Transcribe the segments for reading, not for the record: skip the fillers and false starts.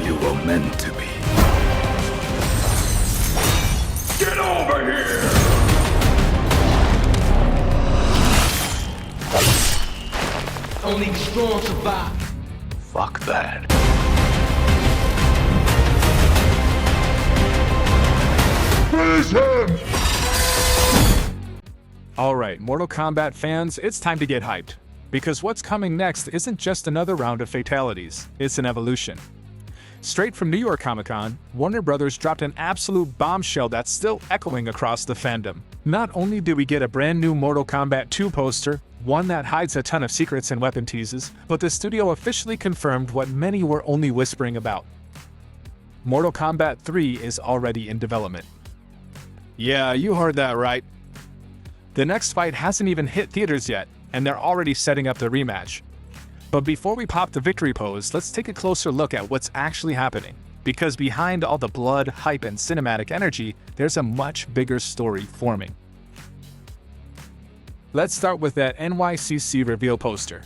you were meant to be. Get over here! Only the strong survive. Fuck that. Finish him! Alright, Mortal Kombat fans, it's time to get hyped. Because what's coming next isn't just another round of fatalities, it's an evolution. Straight from New York Comic-Con, Warner Brothers dropped an absolute bombshell that's still echoing across the fandom. Not only did we get a brand new Mortal Kombat II poster, one that hides a ton of secrets and weapon teases, but the studio officially confirmed what many were only whispering about. Mortal Kombat III is already in development. Yeah, you heard that right. The next fight hasn't even hit theaters yet, and they're already setting up the rematch. But before we pop the victory pose, let's take a closer look at what's actually happening. Because behind all the blood, hype, and cinematic energy, there's a much bigger story forming. Let's start with that NYCC reveal poster.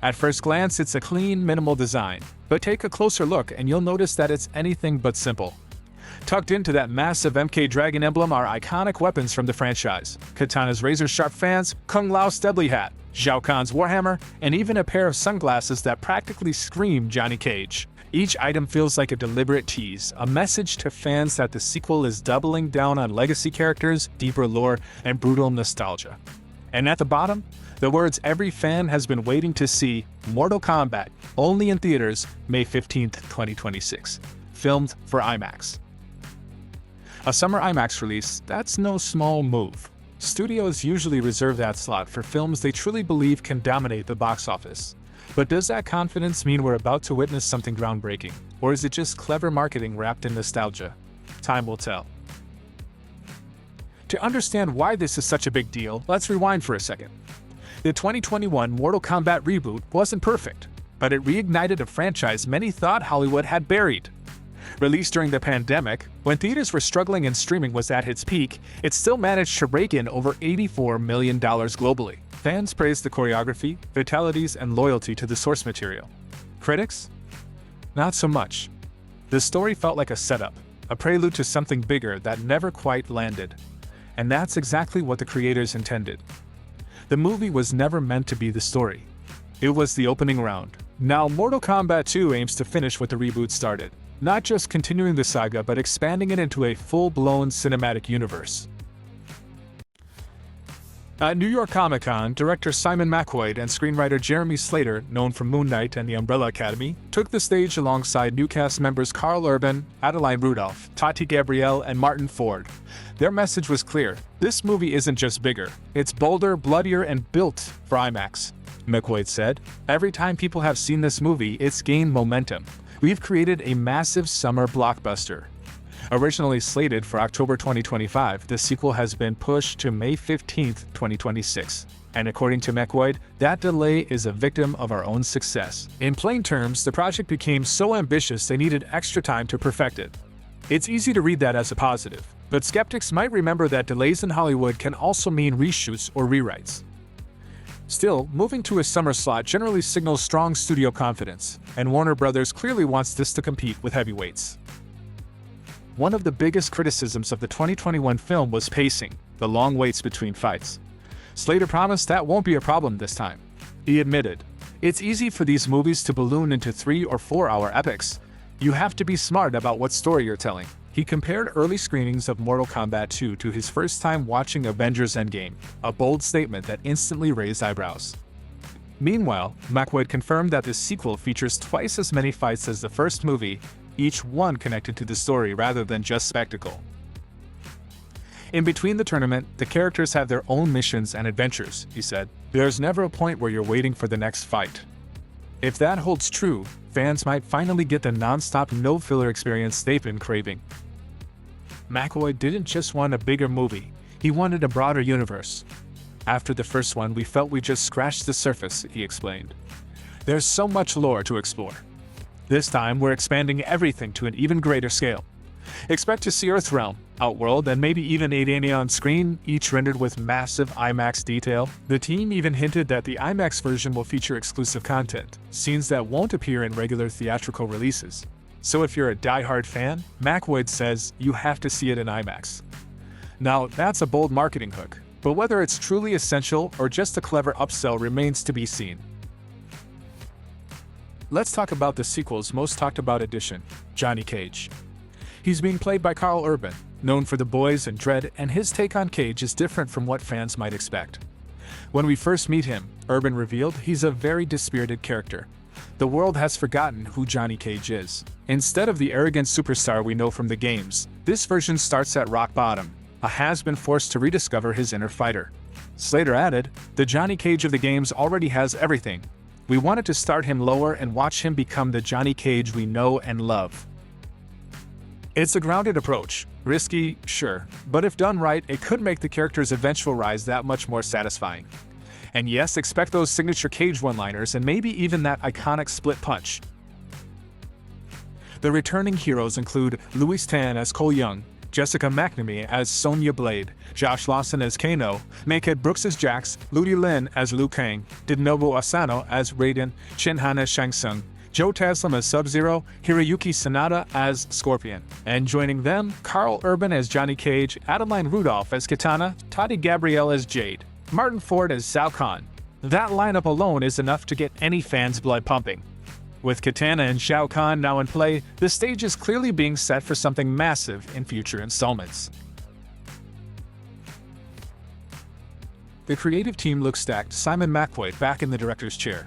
At first glance, it's a clean, minimal design, but take a closer look and you'll notice that it's anything but simple. Tucked into that massive MK Dragon emblem are iconic weapons from the franchise: Kitana's razor-sharp fans, Kung Lao's deadly hat, Shao Kahn's warhammer, and even a pair of sunglasses that practically scream Johnny Cage. Each item feels like a deliberate tease, a message to fans that the sequel is doubling down on legacy characters, deeper lore, and brutal nostalgia. And at the bottom, the words every fan has been waiting to see: Mortal Kombat, only in theaters, May 15th, 2026. Filmed for IMAX. A summer IMAX release, that's no small move. Studios usually reserve that slot for films they truly believe can dominate the box office. But does that confidence mean we're about to witness something groundbreaking? Or is it just clever marketing wrapped in nostalgia? Time will tell. To understand why this is such a big deal, let's rewind for a second. The 2021 Mortal Kombat reboot wasn't perfect, but it reignited a franchise many thought Hollywood had buried. Released during the pandemic, when theaters were struggling and streaming was at its peak, it still managed to rake in over $84 million globally. Fans praised the choreography, fatalities, and loyalty to the source material. Critics? Not so much. The story felt like a setup, a prelude to something bigger that never quite landed. And that's exactly what the creators intended. The movie was never meant to be the story. It was the opening round. Now, Mortal Kombat II aims to finish what the reboot started. Not just continuing the saga, but expanding it into a full-blown cinematic universe. At New York Comic-Con, director Simon McQuoid and screenwriter Jeremy Slater, known from Moon Knight and The Umbrella Academy, took the stage alongside new cast members Karl Urban, Adeline Rudolph, Tati Gabrielle, and Martin Ford. Their message was clear: this movie isn't just bigger, it's bolder, bloodier, and built for IMAX. McQuoid said, "Every time people have seen this movie, it's gained momentum. We've created a massive summer blockbuster." Originally slated for October 2025, the sequel has been pushed to May 15th, 2026. And according to McQuoid, that delay is a victim of our own success. In plain terms, the project became so ambitious they needed extra time to perfect it. It's easy to read that as a positive, but skeptics might remember that delays in Hollywood can also mean reshoots or rewrites. Still, moving to a summer slot generally signals strong studio confidence, and Warner Brothers clearly wants this to compete with heavyweights. One of the biggest criticisms of the 2021 film was pacing, the long waits between fights. Slater promised that won't be a problem this time. He admitted, "It's easy for these movies to balloon into 3 or 4 hour epics. You have to be smart about what story you're telling." He compared early screenings of Mortal Kombat II to his first time watching Avengers Endgame, a bold statement that instantly raised eyebrows. Meanwhile, McQuoid confirmed that the sequel features twice as many fights as the first movie, each one connected to the story rather than just spectacle. In between the tournament, the characters have their own missions and adventures, he said. There's never a point where you're waiting for the next fight. If that holds true, fans might finally get the non-stop, no-filler experience they've been craving. McQuoid didn't just want a bigger movie, he wanted a broader universe. "After the first one, we felt we just scratched the surface," he explained. "There's so much lore to explore. This time, we're expanding everything to an even greater scale. Expect to see Earthrealm, Outworld, and maybe even Adania on screen, each rendered with massive IMAX detail." The team even hinted that the IMAX version will feature exclusive content, scenes that won't appear in regular theatrical releases. So if you're a die-hard fan, McQuaid says you have to see it in IMAX. Now, that's a bold marketing hook, but whether it's truly essential or just a clever upsell remains to be seen. Let's talk about the sequel's most talked about addition, Johnny Cage. He's being played by Karl Urban, known for The Boys and Dredd, and his take on Cage is different from what fans might expect. When we first meet him, Urban revealed he's a very dispirited character. The world has forgotten who Johnny Cage is. Instead of the arrogant superstar we know from the games, this version starts at rock bottom. A has been forced to rediscover his inner fighter. Slater added, "The Johnny Cage of the games already has everything. We wanted to start him lower and watch him become the Johnny Cage we know and love." It's a grounded approach. Risky, sure, but if done right, it could make the character's eventual rise that much more satisfying. And yes, expect those signature Cage one-liners and maybe even that iconic split punch. The returning heroes include Louis Tan as Cole Young, Jessica McNamee as Sonya Blade, Josh Lawson as Kano, Makehead Brooks as Jax, Ludi Lin as Liu Kang, Dinobu Asano as Raiden, Shinhana Shang Tsung, Joe Taslim as Sub-Zero, Hiroyuki Sanada as Scorpion. And joining them, Karl Urban as Johnny Cage, Adeline Rudolph as Kitana, Toddy Gabrielle as Jade, Martin Ford as Shao Kahn. That lineup alone is enough to get any fan's blood pumping. With Kitana and Shao Kahn now in play, the stage is clearly being set for something massive in future installments. The creative team looks stacked. Simon McQuaid back in the director's chair.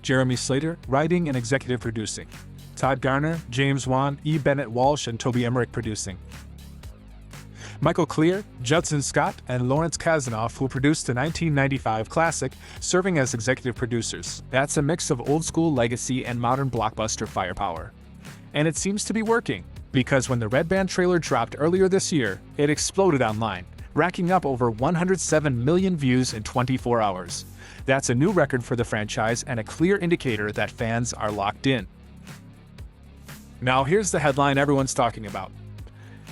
Jeremy Slater writing and executive producing. Todd Garner, James Wan, E. Bennett Walsh, and Toby Emmerich producing. Michael Clear, Judson Scott, and Lawrence Kasanoff, who produced the 1995 classic, serving as executive producers. That's a mix of old-school legacy and modern blockbuster firepower. And it seems to be working, because when the Red Band trailer dropped earlier this year, it exploded online, racking up over 107 million views in 24 hours. That's a new record for the franchise and a clear indicator that fans are locked in. Now here's the headline everyone's talking about.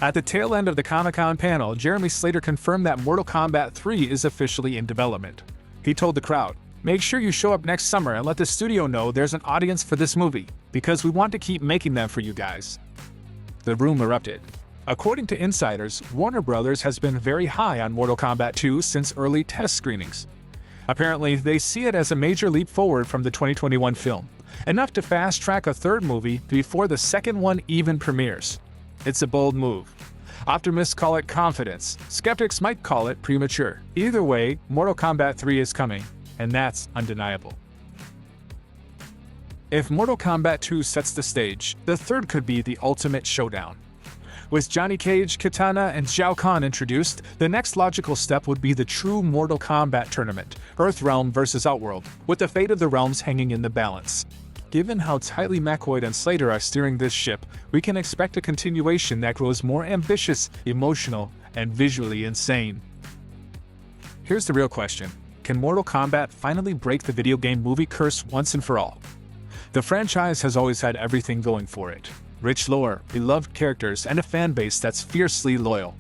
At the tail end of the Comic-Con panel, Jeremy Slater confirmed that Mortal Kombat III is officially in development. He told the crowd, "Make sure you show up next summer and let the studio know there's an audience for this movie, because we want to keep making them for you guys." The room erupted. According to insiders, Warner Bros. Has been very high on Mortal Kombat II since early test screenings. Apparently, they see it as a major leap forward from the 2021 film, enough to fast-track a third movie before the second one even premieres. It's a bold move. Optimists call it confidence. Skeptics might call it premature. Either way, Mortal Kombat III is coming, and that's undeniable. If Mortal Kombat II sets the stage, the third could be the ultimate showdown. With Johnny Cage, Kitana, and Shao Kahn introduced, the next logical step would be the true Mortal Kombat tournament, Earthrealm vs. Outworld, with the fate of the realms hanging in the balance. Given how tightly McQuaid and Slater are steering this ship, we can expect a continuation that grows more ambitious, emotional, and visually insane. Here's the real question. Can Mortal Kombat finally break the video game movie curse once and for all? The franchise has always had everything going for it. Rich lore, beloved characters, and a fan base that's fiercely loyal.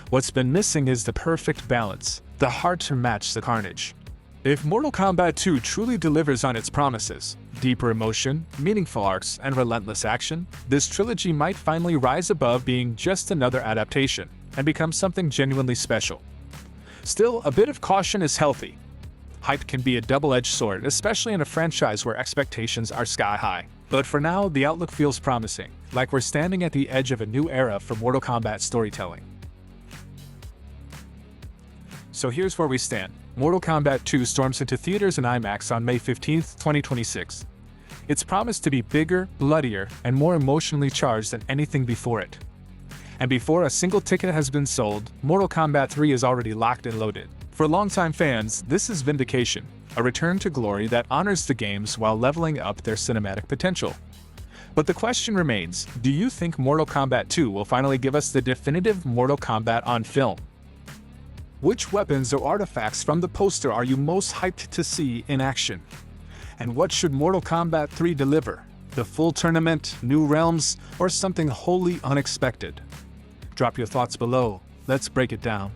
What's been missing is the perfect balance, the heart to match the carnage. If Mortal Kombat II truly delivers on its promises, deeper emotion, meaningful arcs, and relentless action, this trilogy might finally rise above being just another adaptation and become something genuinely special. Still, a bit of caution is healthy. Hype can be a double-edged sword, especially in a franchise where expectations are sky-high. But for now, the outlook feels promising, like we're standing at the edge of a new era for Mortal Kombat storytelling. So here's where we stand. Mortal Kombat 2 storms into theaters and IMAX on May 15, 2026. It's promised to be bigger, bloodier, and more emotionally charged than anything before it. And before a single ticket has been sold, Mortal Kombat 3 is already locked and loaded. For longtime fans, this is vindication, a return to glory that honors the games while leveling up their cinematic potential. But the question remains, do you think Mortal Kombat 2 will finally give us the definitive Mortal Kombat on film? Which weapons or artifacts from the poster are you most hyped to see in action? And what should Mortal Kombat 3 deliver? The full tournament, new realms, or something wholly unexpected? Drop your thoughts below. Let's break it down.